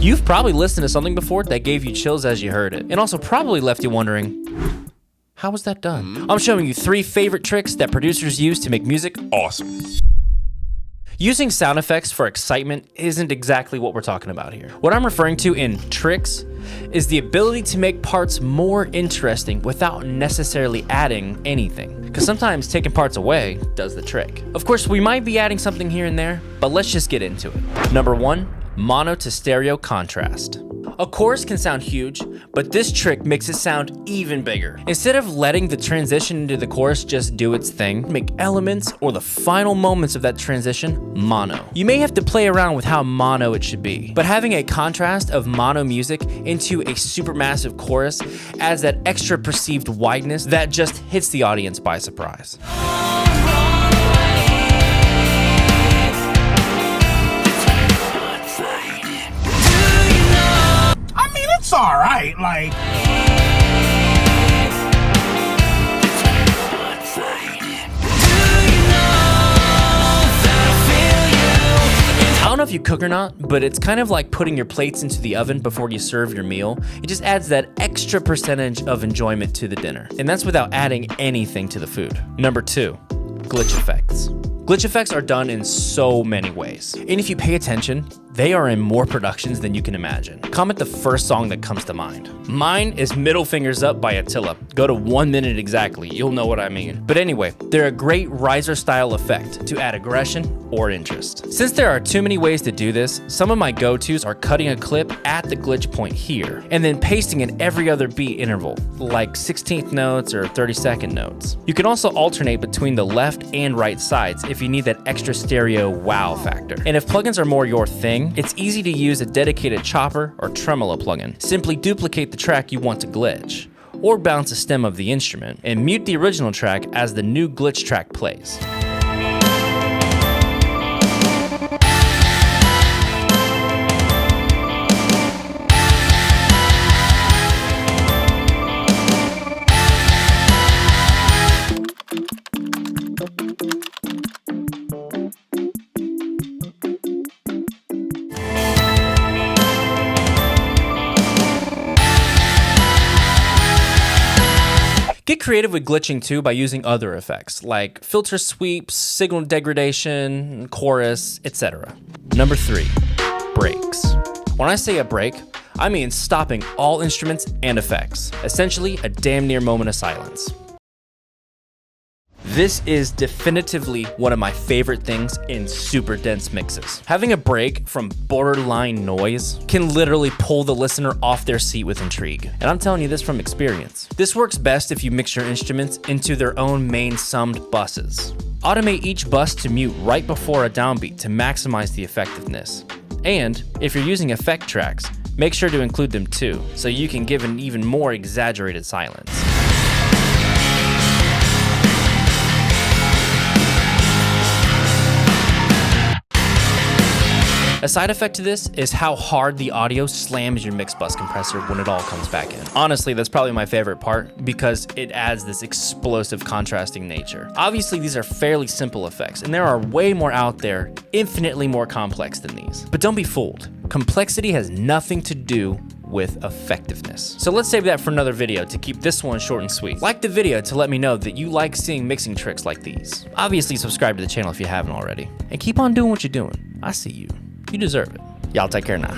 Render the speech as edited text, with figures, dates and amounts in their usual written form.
You've probably listened to something before that gave you chills as you heard it, and also probably left you wondering, how was that done? I'm showing you 3 favorite tricks that producers use to make music awesome. Using sound effects for excitement isn't exactly what we're talking about here. What I'm referring to in tricks is the ability to make parts more interesting without necessarily adding anything. Because sometimes taking parts away does the trick. Of course, we might be adding something here and there, but let's just get into it. Number 1, mono to stereo contrast. A chorus can sound huge, but this trick makes it sound even bigger. Instead of letting the transition into the chorus just do its thing, make elements or the final moments of that transition mono. You may have to play around with how mono it should be, but having a contrast of mono music into a supermassive chorus adds that extra perceived wideness that just hits the audience by surprise. It's all right, like. I don't know if you cook or not, but it's kind of like putting your plates into the oven before you serve your meal. It just adds that extra percentage of enjoyment to the dinner. And that's without adding anything to the food. Number 2, glitch effects. Glitch effects are done in so many ways. And if you pay attention, they are in more productions than you can imagine. Comment the first song that comes to mind. Mine is Middle Fingers Up by Attila. Go to 1 minute exactly, you'll know what I mean. But anyway, they're a great riser style effect to add aggression or interest. Since there are too many ways to do this, some of my go-tos are cutting a clip at the glitch point here, and then pasting in every other beat interval, like 16th notes or 32nd notes. You can also alternate between the left and right sides if you need that extra stereo wow factor. And if plugins are more your thing, it's easy to use a dedicated chopper or tremolo plugin. Simply duplicate the track you want to glitch, or bounce a stem of the instrument, and mute the original track as the new glitch track plays. Get creative with glitching too by using other effects like filter sweeps, signal degradation, chorus, etc. Number 3, breaks. When I say a break, I mean stopping all instruments and effects. Essentially, a damn near moment of silence. This is definitively one of my favorite things in super dense mixes. Having a break from borderline noise can literally pull the listener off their seat with intrigue. And I'm telling you this from experience. This works best if you mix your instruments into their own main summed buses. Automate each bus to mute right before a downbeat to maximize the effectiveness. And if you're using effect tracks, make sure to include them too, so you can give an even more exaggerated silence. A side effect to this is how hard the audio slams your mix bus compressor when it all comes back in. Honestly, that's probably my favorite part because it adds this explosive contrasting nature. Obviously, these are fairly simple effects, and there are way more out there, infinitely more complex than these. But don't be fooled. Complexity has nothing to do with effectiveness. So let's save that for another video to keep this one short and sweet. Like the video to let me know that you like seeing mixing tricks like these. Obviously, subscribe to the channel if you haven't already. And keep on doing what you're doing. I see you. You deserve it. Y'all take care now.